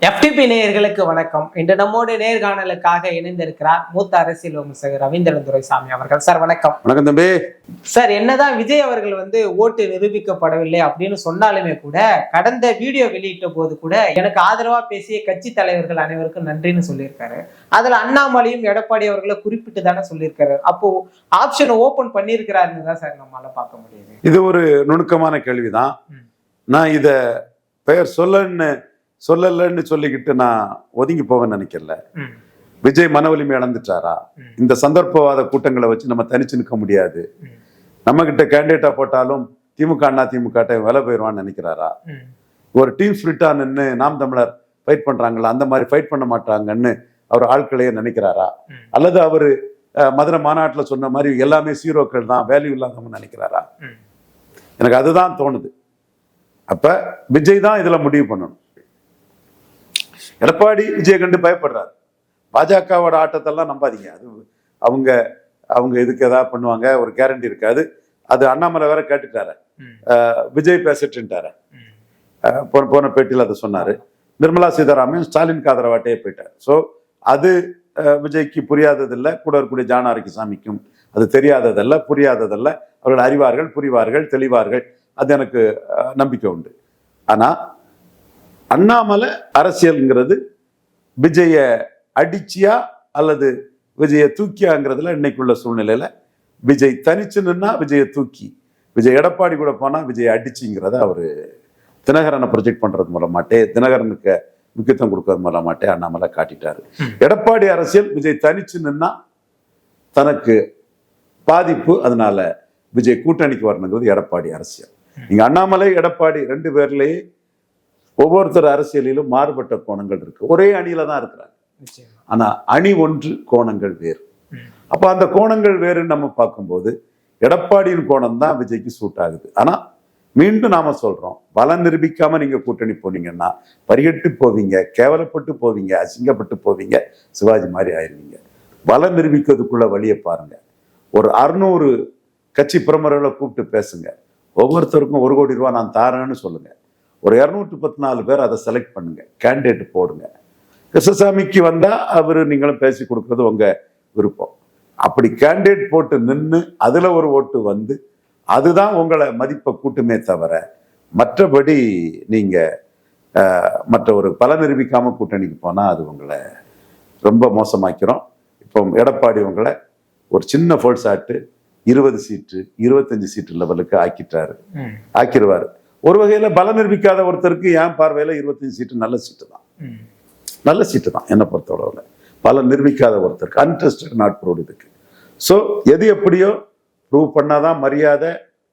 FTP நேயர்களுக்கு வணக்கம். இன்று நம்மோடு நேர்காணலுக்காக இணைந்திருக்கிறார் மூத்த அரசியல் விமர்சகர் ரவீந்திரன் துரைசாமி அவர்கள். சார் வணக்கம். வணக்கம் தம்பி. சார், என்னதான் விஜய் அவர்கள் ஓட்டு நிரூபிக்கப்படவில்லை அப்படின்னு சொன்னாலுமே கூட கடந்த வீடியோ வெளியிட்ட போது கூட எனக்கு ஆதரவா பேசிய கட்சி தலைவர்கள் அனைவருக்கும் நன்றின்னு சொல்லியிருக்காரு. அதுல அண்ணாமலையும் எடப்பாடி அவர்களை குறிப்பிட்டு தானே சொல்லியிருக்காரு. அப்போ ஆப்ஷன் ஓபன் பண்ணியிருக்கிறாருன்னு தான் சார் நம்மளால பார்க்க முடியுது. இது ஒரு நுணுக்கமான கேள்விதான். நான் இத பெயர் சொல்லலன்னு சொல்லிக்கிட்டு நான் ஒதுங்கி போக நினைக்கல. விஜய் மன வலிமை இழந்துட்டாரா? இந்த சந்தர்ப்பவாத கூட்டங்களை வச்சு நம்ம தனிச்சு நிற்க முடியாது. நம்ம கிட்ட கேண்டிடேட்டா போட்டாலும் திமுக அண்ணா திமுக விலை போயிடுவான்னு நினைக்கிறாரா? ஒரு டீம் ஸ்பிரிட்டா நின்று நாம் தமிழர் ஃபைட் பண்றாங்களா, அந்த மாதிரி ஃபைட் பண்ண மாட்டாங்கன்னு அவர் ஆட்களையே நினைக்கிறாரா? அல்லது அவரு மதுரை மாநாட்டுல சொன்ன மாதிரி எல்லாமே சீரோக்கள் தான், வேல்யூ இல்லாதவங்க நினைக்கிறாரா? எனக்கு அதுதான் தோணுது. அப்ப விஜய் தான் இதுல முடிவு பண்ணணும். எடப்பாடி விஜய கண்டு பயப்படுறாரு. பாஜகவோட ஆட்டத்தெல்லாம் நம்பாதீங்க. அது அவங்க இதுக்கு ஏதாவது பண்ணுவாங்க, ஒரு கேரண்டி இருக்காது. அது அண்ணாமலை வேற கேட்டுட்டாரு, விஜய் பேசிட்டுட்டாரு. போன பேட்டியில் அதை சொன்னாரு. நிர்மலா சீதாராமன் ஸ்டாலின் ஆதரவாட்டே போயிட்டார். ஸோ அது விஜய்க்கு புரியாததில்லை, கூட இருக்கக்கூடிய ஜான ஆரோக்கியசாமிக்கும் அது தெரியாததல்ல, புரியாததல்ல. அவர்கள் அறிவார்கள், புரிவார்கள், தெளிவார்கள். அது எனக்கு நம்பிக்கை உண்டு. ஆனா அண்ணாமலை அரசியல்ங்கிறது விஜய அடிச்சியா அல்லது விஜய தூக்கியாங்கிறதுல இன்னைக்குள்ள சூழ்நிலையில விஜய் தனிச்சு நின்னா விஜய தூக்கி, விஜய் எடப்பாடி கூட போனா விஜய் அடிச்சுங்கிறத அவரு தினகரனை ப்ரொஜெக்ட் பண்றது மூலமாட்டே, தினகரனுக்கு முக்கியத்துவம் கொடுக்கறது மூலமாட்டே அண்ணாமலை காட்டிட்டாரு. எடப்பாடி அரசியல் விஜய் தனிச்சு நின்னா தனக்கு பாதிப்பு, அதனால விஜய் கூட்டணிக்கு வரணுங்கிறது எடப்பாடி அரசியல். நீங்க அண்ணாமலை எடப்பாடி ரெண்டு பேர்லயே ஒவ்வொருத்தர் அரசியலிலும் மாறுபட்ட கோணங்கள் இருக்கு. ஒரே அணியில தான் இருக்கிறாங்க, ஆனா அணி ஒன்று, கோணங்கள் வேறு. அப்ப அந்த கோணங்கள் வேறுன்னு நம்ம பார்க்கும்போது எடப்பாடியின் கோணம் தான் விஜய்க்கு சூட் ஆகுது. ஆனா மீண்டும் நாம சொல்றோம், பலம் நிரூபிக்காம நீங்க கூட்டணி போனீங்கன்னா பரிகட்டு போவீங்க, கேவலப்பட்டு போவீங்க, அசிங்கப்பட்டு போவீங்க, சிவாஜி மாதிரி ஆயிருவீங்க. பலம் நிரூபிக்கிறதுக்குள்ள வழியை பாருங்க. ஒரு 600 கட்சி பிரமுகர்களை கூப்பிட்டு பேசுங்க. ஒவ்வொருத்தருக்கும் 1 கோடி ரூபாய் நான் தாரேன்னு சொல்லுங்க. ஒரு 214 பேர் அதை செலக்ட் பண்ணுங்க, கேண்டிடேட் போடுங்க. கிருஷ்ணசாமிக்கு வந்தா அவரு நீங்களும் பேசி கொடுக்கறது உங்க விருப்பம். அப்படி கேண்டிடேட் போட்டு நின்று அதுல ஒரு ஓட்டு வந்து அதுதான் உங்களை மதிப்பை கூட்டுமே தவிர மற்றபடி நீங்க மற்ற ஒரு பல நிரூபிக்காம கூட்டணிக்கு போனா அது உங்களை ரொம்ப மோசமாக்கிறோம். இப்போ எடப்பாடி உங்களை ஒரு சின்ன ஃபோல்ஸ் ஆட்டு 20 சீட்டு 25 சீட்டு லெவலுக்கு ஆக்கிடுவாரு. ஒரு வகையில பலம் நிரூபிக்காத ஒருத்தருக்கு என் பார்வையில 25 சீட்டு நல்ல சீட்டு தான் என்னை பொறுத்தளவுல. பலம் நிரூபிக்காத ஒருத்தருக்கு, அன்டெஸ்டட் நாட் ப்ரூவ்டு இதுக்கு. ஸோ எது எப்படியோ ப்ரூவ் பண்ணாதான் மரியாதை,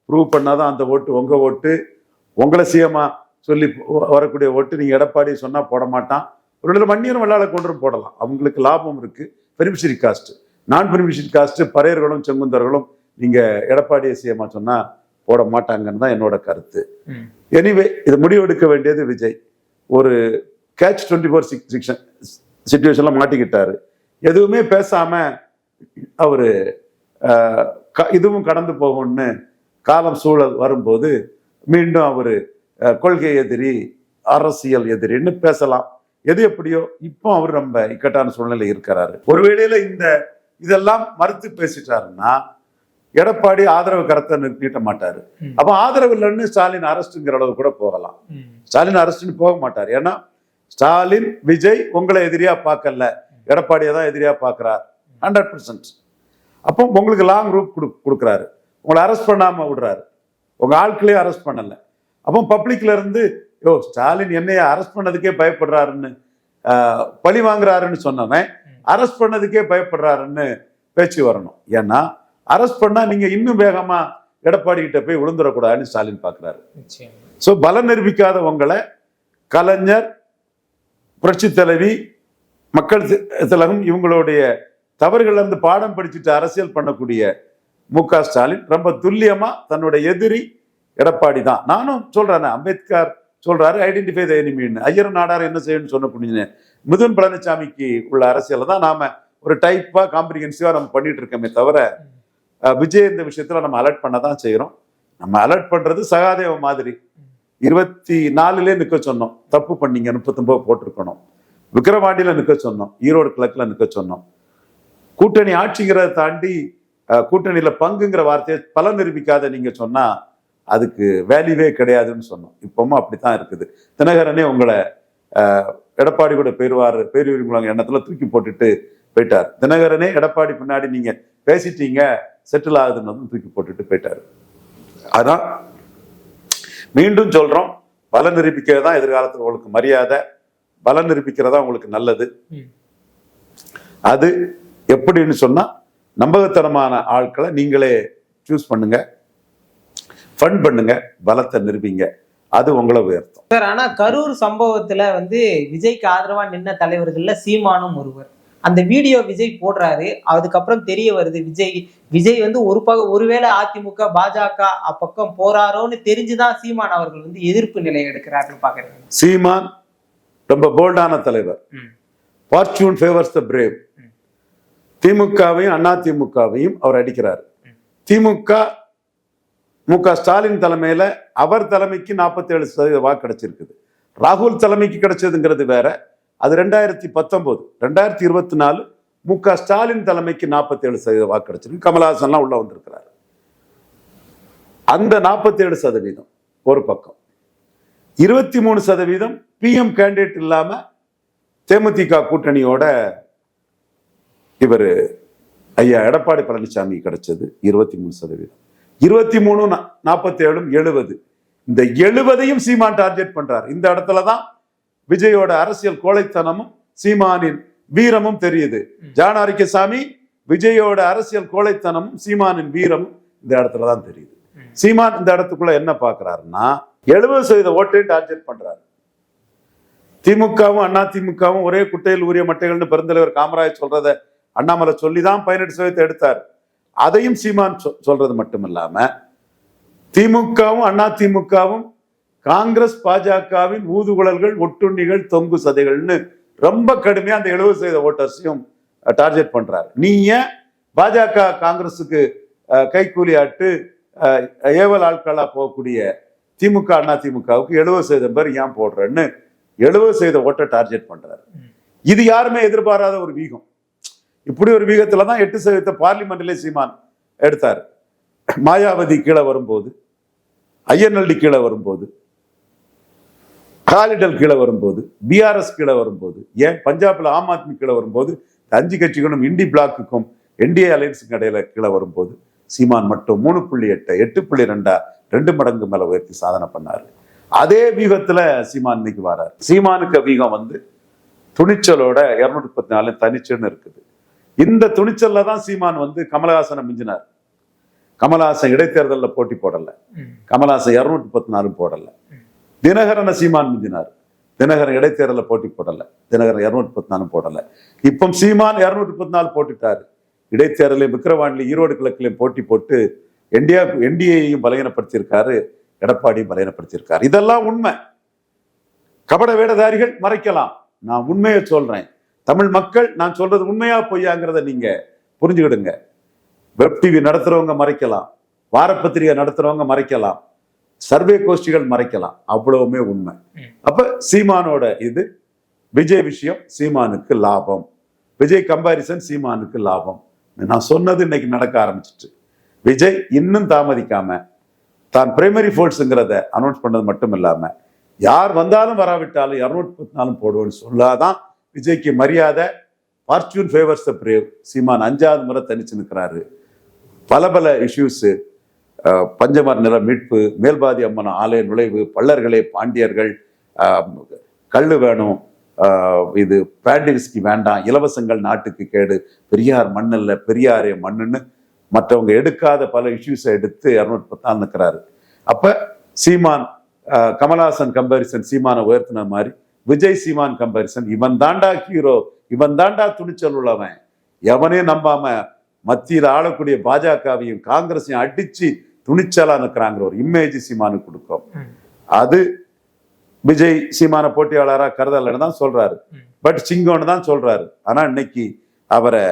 ப்ரூவ் பண்ணாதான் அந்த ஓட்டு உங்க ஓட்டு. உங்களை சிஎம்மா சொல்லி வரக்கூடிய ஓட்டு நீங்க எடப்பாடி சொன்னா போட மாட்டான். ஒரு வன்னியர் வெள்ளாள கொண்டு போடலாம், அவங்களுக்கு லாபம் இருக்கு. பெனிஃபிஷரி காஸ்ட், நான் பெனிஃபிஷரி காஸ்ட் பறையர்களும் செங்குந்தர்களும் நீங்க எடப்பாடியை சிஎம்மா சொன்னா போட மாட்டாங்கன்னு தான் என்னோட கருத்து. எனிவே இது முடிவெடுக்க வேண்டியது விஜய். ஒரு கேட்ச் 24 சிச்சுவேஷன்ல மாட்டிக்கிட்டாரு. எதுவுமே பேசாம அவரு இதுவும் கடந்து போகும்னு காலம் சூழல் வரும்போது மீண்டும் அவரு கொள்கை எதிரி, அரசியல் எதிரின்னு பேசலாம். எது எப்படியோ இப்போ அவர் ரொம்ப இக்கட்டான சூழ்நிலை இருக்கிறாரு. ஒருவேளையில இதெல்லாம் மறுத்து பேசிட்டாருன்னா எடப்பாடி ஆதரவு கருத்தை நீட்ட மாட்டாரு. அப்ப ஆதரவு இல்லைன்னு ஸ்டாலின் அரெஸ்ட்ங்கிற அளவு கூட போகலாம். ஸ்டாலின் அரெஸ்ட்னு போக மாட்டார். ஏன்னா ஸ்டாலின் விஜய் உங்களை எதிரியா பார்க்கல, எடப்பாடியை தான் எதிரியா பார்க்கிறார் 100%. அப்போ உங்களுக்கு லாங் ரூட் கொடுக்குறாரு, உங்களை அரெஸ்ட் பண்ணாம விடுறாரு, உங்க ஆட்களையும் அரெஸ்ட் பண்ணல. அப்போ பப்ளிக்ல இருந்து ஸ்டாலின் என்னைய அரெஸ்ட் பண்ணதுக்கே பயப்படுறாருன்னு, பழி வாங்குறாருன்னு சொன்னவன் அரெஸ்ட் பண்ணதுக்கே பயப்படுறாருன்னு பேச்சு வரணும். ஏன்னா அரெஸ்ட் பண்ணா நீங்க இன்னும் வேகமா எடப்பாடி கிட்ட போய் விழுந்துடக்கூடாதுன்னு ஸ்டாலின் பாக்குறாரு. சோ பலம் நிரூபிக்காத உங்களை கலைஞர், புரட்சி தலைவி, மக்கள் திலகம் இவங்களுடைய தவறுகள் இருந்து பாடம் படிச்சுட்டு அரசியல் பண்ணக்கூடிய மு.க. ஸ்டாலின் ரொம்ப துல்லியமா தன்னுடைய எதிரி எடப்பாடி தான். நானும் சொல்றேன், அம்பேத்கர் சொல்றாரு ஐடென்டிஃபை த எனிமின்னு. ஐயர் நாடார் என்ன செய்யணும்னு சொன்ன புரிஞ்சுன்னு மிதுன் பழனிசாமிக்கு உள்ள அரசியலை தான் நாம ஒரு டைப்பா காம்ப்ரிஹென்சிவா நம்ம பண்ணிட்டு இருக்கோமே தவிர விஜய் இந்த விஷயத்துல நம்ம அலர்ட் பண்ண தான் செய்யறோம். நம்ம அலர்ட் பண்றது சகாதேவ மாதிரி 24 நிக்க சொன்னோம், தப்பு பண்ணீங்க, 39 போட்டிருக்கணும். விக்கிரவாண்டியில நிக்க சொன்னோம், ஈரோடு கிழக்குல நிக்க சொன்னோம். கூட்டணி ஆட்சிங்கிறத தாண்டி கூட்டணியில பங்குங்கிற வார்த்தையை பல நிரூபிக்காத நீங்க சொன்னா அதுக்கு வேல்யூவே கிடையாதுன்னு சொன்னோம். இப்பவும் அப்படித்தான் இருக்குது. தினகரனே உங்களை எடப்பாடி கூட பேருவாங்க எண்ணத்துல தூக்கி போட்டுட்டு போயிட்டார். தினகரனே எடப்பாடி பின்னாடி நீங்க பேசிட்டீங்க, செட்டில் ஆகுதுன்னு தூக்கி போட்டுட்டு போயிட்டாரு. அதான் மீண்டும் சொல்றோம், பலம் நிரூபிக்கிறதா எதிர்காலத்தில் உங்களுக்கு மரியாதை, பலம் நிரூபிக்கிறதா உங்களுக்கு நல்லது. அது எப்படின்னு சொன்னா, நம்பகத்தனமான ஆட்களை நீங்களே சூஸ் பண்ணுங்க, ஃபண்ட் பண்ணுங்க, பலத்தை நிரூபிங்க, அது உங்களை உயர்த்தும். சார், ஆனா கரூர் சம்பவத்துல விஜய்க்கு ஆதரவா நின்ன தலைவர்கள்ல சீமானும் ஒருவர். அந்த வீடியோ விஜய் போடுறாரு, அதுக்கப்புறம் தெரிய வருது விஜய் ஒருவேளை அதிமுக பாஜக அப்பக்கம் போறாரோன்னு தெரிஞ்சுதான் சீமான் அவர்கள் எதிர்ப்பு நிலையை எடுக்கிறாருன்னு பாக்குறேன். சீமான் ரொம்ப போல்டான தலைவர். Fortune favours the brave. திமுகவையும் அண்ணா திமுகவையும் அவர் அடிக்கிறார். திமுக மு.க. ஸ்டாலின் தலைமையில அவர் தலைமைக்கு 47% வாக்கு கிடைச்சிருக்குது. ராகுல் தலைமைக்கு கிடைச்சதுங்கிறது வேற. அது 2019. 2024 மு.க. ஸ்டாலின் தலைமைக்கு 47% வாக்கு கிடைச்சிருக்கு. கமலஹாசன்லாம் உள்ள வந்திருக்கிறார். அந்த 47% ஒரு பக்கம். 23% PM கேண்டிடேட் இல்லாம தேமுதிக கூட்டணியோட இவர் ஐயா எடப்பாடி பழனிசாமி கிடைச்சது 23%. 23, 47, 70. இந்த 70ஐயும் சீமான் டார்கெட் பண்றார். இந்த இடத்துலதான் விஜயோட அரசியல் கோழைத்தனமும் சீமானின் வீரமும் தெரியுது. ஜான் ஆரோக்கியசாமி, விஜயோட அரசியல் கோழைத்தனமும் சீமானின் வீரமும் இந்த இடத்துலதான் தெரியுது. சீமான் இந்த இடத்துக்குள்ள என்ன பாக்குறாருன்னா 70% ஓட்டை டார்கெட் பண்றாரு. திமுகவும் அண்ணா திமுகவும் ஒரே குட்டையில் உரிய மட்டைகள்னு பெருந்தலைவர் காமராஜ் சொல்றத அண்ணாமலை சொல்லிதான் 18% எடுத்தார். அதையும் சீமான் சொல்றது மட்டுமில்லாம திமுகவும் அண்ணா திமுகவும் காங்கிரஸ் பாஜகவின் ஊதுகுழல்கள், ஒட்டுண்ணிகள், தொங்கு சதைகள்னு ரொம்ப கடுமையா அந்த 70% ஓட்டர்ஸையும் டார்கெட் பண்றாரு. நீ ஏன் பாஜக காங்கிரஸுக்கு கைக்கூலி ஆட்டு ஏவல் ஆட்களா போகக்கூடிய திமுக அண்ணா திமுகவுக்கு 70% பேர் ஏன் போடுறன்னு 70% ஓட்டை டார்கெட் பண்றாரு. இது யாருமே எதிர்பாராத ஒரு வீகம். இப்படி ஒரு வீகத்துலதான் 8% பார்லிமெண்ட்ல சீமான் எடுத்தார். மாயாவதி கீழே வரும்போது, ஐஎன்எல்டி கீழே வரும்போது, ஹாலிடல் கீழே வரும்போது, பிஆர்எஸ் கீழே வரும்போது, ஏன் பஞ்சாப்ல ஆம் ஆத்மி கீழே வரும்போது, 5 கட்சிகளும் இண்டி பிளாக்குக்கும் என்டிஏ அலையன்ஸுக்கும் இடையில கீழே வரும்போது சீமான் மட்டும் 3.8, 8.2 2 மடங்கு மேல உயர்த்தி சாதனை பண்ணாரு. அதே வீகத்துல சீமான் இன்னைக்கு வராரு. சீமானுக்கு வீகம் துணிச்சலோட 214 தனிச்சுன்னு இருக்குது. இந்த துணிச்சல்ல தான் சீமான் கமலஹாசனை மிஞ்சினார். கமலஹாசன் இடைத்தேர்தலில் போட்டி போடல, கமலஹாசன் 214 போடல. தினகரனை சீமான் மிஞ்சினார். தினகரன் இடைத்தேர்தலில் போட்டி போடல, தினகரன் 214 போடல. இப்போ சீமான் 214 போட்டுட்டாரு. இடைத்தேர்தலையும் விக்கிரவாண்டிலையும் ஈரோடு கிழக்கிலையும் போட்டி போட்டு என்டிஏயையும் பலகீனப்படுத்தியிருக்காரு, எடப்பாடியும் பலகீனப்படுத்தியிருக்காரு. இதெல்லாம் உண்மை. கபட வேடதாரிகள் மறைக்கலாம், நான் உண்மையை சொல்றேன். தமிழ் மக்கள் நான் சொல்றது உண்மையா பொய்யாங்கிறத நீங்க புரிஞ்சுக்கிடுங்க. வெப் டிவி நடத்துறவங்க மறைக்கலாம், வாரப்பத்திரிகை நடத்துறவங்க மறைக்கலாம், சர்வே கோஷ்டிகள் மறைக்கலாம், அவ்வளவுமே உண்மை. அப்ப சீமானோட இது விஜய் விஷயம் சீமானுக்கு லாபம், விஜய் கம்பாரிசன் சீமானுக்கு லாபம். நான் சொன்னது இன்னைக்கு நடக்க ஆரம்பிச்சிட்டு. விஜய் இன்னும் தாமதிக்காம தான் பிரைமரி ஃபோர்ஸ்ங்கிறத அனௌன்ஸ் பண்ணது மட்டும் இல்லாம யார் வந்தாலும் வராவிட்டாலும் 214 போடுவோன்னு சொல்லாதான் விஜய்க்கு மரியாதை. Fortune favours the brave. Seeman 5வது முறை தனிச்சு நிற்கிறாரு. பல இஷ்யூஸ், பஞ்சமர் நில மீட்பு, மேல்பாதி அம்மன் ஆலய நுழைவு, பள்ளர்களே பாண்டியர்கள், கல்லு வேணும், இது பிராண்டி விஸ்கி வேண்டாம், இலவசங்கள் நாட்டுக்கு கேடு, பெரியார் மண்ணில் பெரியாரே மண்ணுன்னு மற்றவங்க எடுக்காத பல இஷ்யூஸை எடுத்து 214 நிற்கிறாரு. அப்ப சீமான் கமலஹாசன் கம்பாரிசன் சீமானை உயர்த்தின மாதிரி விஜய் சீமான் கம்பாரிசன் இவன் தாண்டா ஹீரோ, இவன் தாண்டா துணிச்சல் உள்ளவன், எவனே நம்பாம மத்தியில் ஆளக்கூடிய பாஜகவையும் காங்கிரஸையும் அடிச்சு துணிச்சலா நிற்கிறாங்கிற ஒரு இமேஜ் சீமானுக்கு கொடுக்கும். அது விஜய் சீமான போட்டியாளரா கருதலன்னு தான் சொல்றாரு, பட் சிங்கோன்னு தான் சொல்றாரு. ஆனா இன்னைக்கு அவரை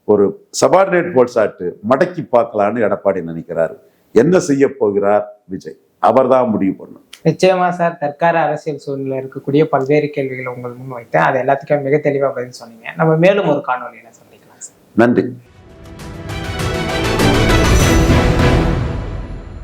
ஒரு சபார்டினேட் போல்சாட்டு மடக்கி பார்க்கலான்னு எடப்பாடி நினைக்கிறாரு. என்ன செய்ய போகிறார் விஜய்? அவர் தான் முடிவு பண்ணும். நிச்சயமா சார், தற்கால அரசியல் சூழ்நிலை இருக்கக்கூடிய பல்வேறு கேள்விகளை உங்கள் முன் வைத்தேன். அது எல்லாத்துக்கும் மிக தெளிவா பதில் சொன்னீங்க. நம்ம மேலும் ஒரு காணொளியில சந்திக்கலாம் சார். நன்றி.